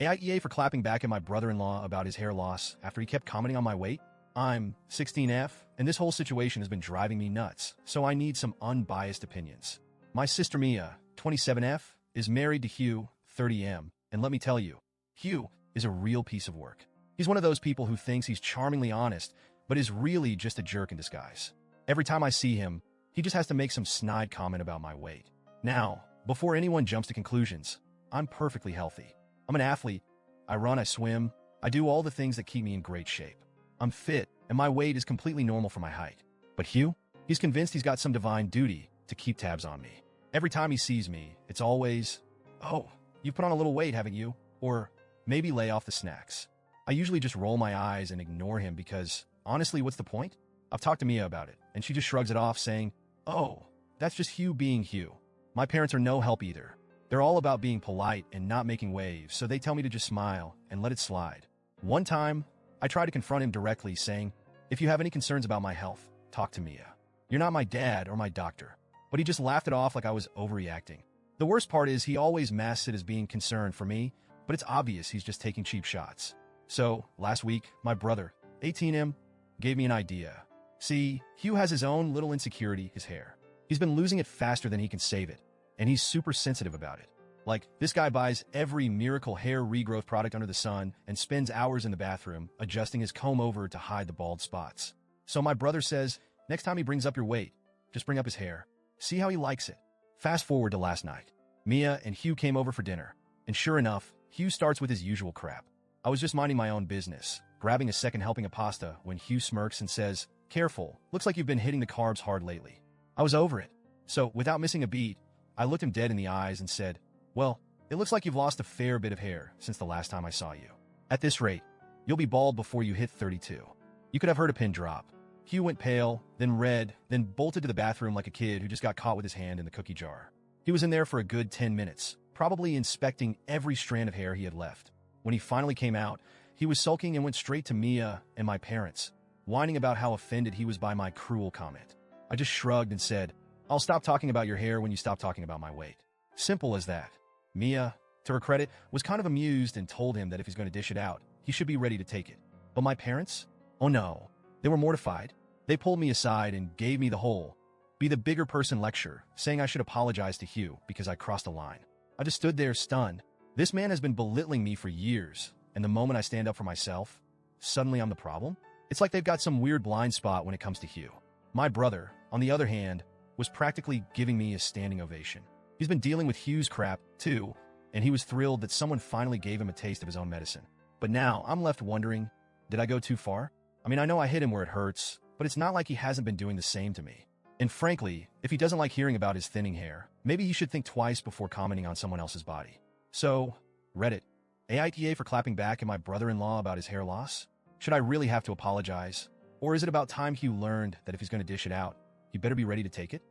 AITA for clapping back at my brother-in-law about his hair loss after he kept commenting on my weight. I'm 16F, and this whole situation has been driving me nuts, so I need some unbiased opinions. My sister Mia, 27F, is married to Hugh, 30M, and let me tell you, Hugh is a real piece of work. He's one of those people who thinks he's charmingly honest, but is really just a jerk in disguise. Every time I see him, he just has to make some snide comment about my weight. Now, before anyone jumps to conclusions, I'm perfectly healthy. I'm an athlete. I run, I swim, I do all the things that keep me in great shape. I'm fit, and my weight is completely normal for my height. But Hugh? He's convinced he's got some divine duty to keep tabs on me. Every time he sees me, it's always, "Oh, you've put on a little weight, haven't you?" Or, "Maybe lay off the snacks." I usually just roll my eyes and ignore him because, honestly, what's the point? I've talked to Mia about it, and she just shrugs it off, saying, "Oh, that's just Hugh being Hugh." My parents are no help either. They're all about being polite and not making waves, so they tell me to just smile and let it slide. One time, I tried to confront him directly, saying, "If you have any concerns about my health, talk to Mia. You're not my dad or my doctor." But he just laughed it off like I was overreacting. The worst part is he always masks it as being concerned for me, but it's obvious he's just taking cheap shots. So, last week, my brother, 18M, gave me an idea. See, Hugh has his own little insecurity, his hair. He's been losing it faster than he can save it, and he's super sensitive about it. Like, this guy buys every miracle hair regrowth product under the sun and spends hours in the bathroom adjusting his comb over to hide the bald spots. So my brother says, next time he brings up your weight, just bring up his hair. See how he likes it. Fast forward to last night. Mia and Hugh came over for dinner, and sure enough, Hugh starts with his usual crap. I was just minding my own business, grabbing a second helping of pasta when Hugh smirks and says, "Careful, looks like you've been hitting the carbs hard lately." I was over it. So, without missing a beat, I looked him dead in the eyes and said, "Well, it looks like you've lost a fair bit of hair since the last time I saw you. At this rate, you'll be bald before you hit 32. You could have heard a pin drop." Hugh went pale, then red, then bolted to the bathroom like a kid who just got caught with his hand in the cookie jar. He was in there for a good 10 minutes, probably inspecting every strand of hair he had left. When he finally came out, he was sulking and went straight to Mia and my parents, whining about how offended he was by my cruel comment. I just shrugged and said, "I'll stop talking about your hair when you stop talking about my weight." Simple as that. Mia, to her credit, was kind of amused and told him that if he's going to dish it out, he should be ready to take it. But my parents? Oh no. They were mortified. They pulled me aside and gave me the whole be the bigger person lecture, saying I should apologize to Hugh because I crossed a line. I just stood there stunned. This man has been belittling me for years, and the moment I stand up for myself, suddenly I'm the problem? It's like they've got some weird blind spot when it comes to Hugh. My brother, on the other hand, was practically giving me a standing ovation. He's been dealing with Hugh's crap, too, and he was thrilled that someone finally gave him a taste of his own medicine. But now, I'm left wondering, did I go too far? I mean, I know I hit him where it hurts, but it's not like he hasn't been doing the same to me. And frankly, if he doesn't like hearing about his thinning hair, maybe he should think twice before commenting on someone else's body. So, Reddit, AITA for clapping back at my brother-in-law about his hair loss? Should I really have to apologize? Or is it about time Hugh learned that if he's going to dish it out, he better be ready to take it?